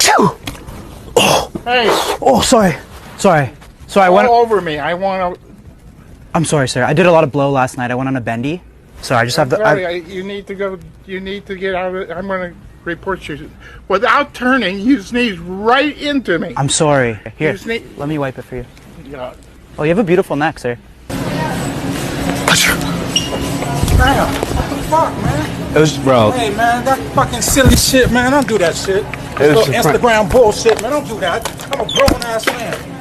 Achoo! Hey, Oh, sorry. I all went. over me. I want to. I'm sorry, sir. I did a lot of blow last night. I went on a bendy. So I just have the. You need to go. You need to get out of it. I'm going to report you. Without turning, you sneezed right into me. I'm sorry. Here, You let me wipe it for you. Yeah. Oh, you have a beautiful neck, sir. Man, what the fuck, man? It was, bro. Hey, man, that fucking silly shit, man. Don't do that shit. It was Little Instagram bullshit, man. Don't do that. I'm a grown ass man.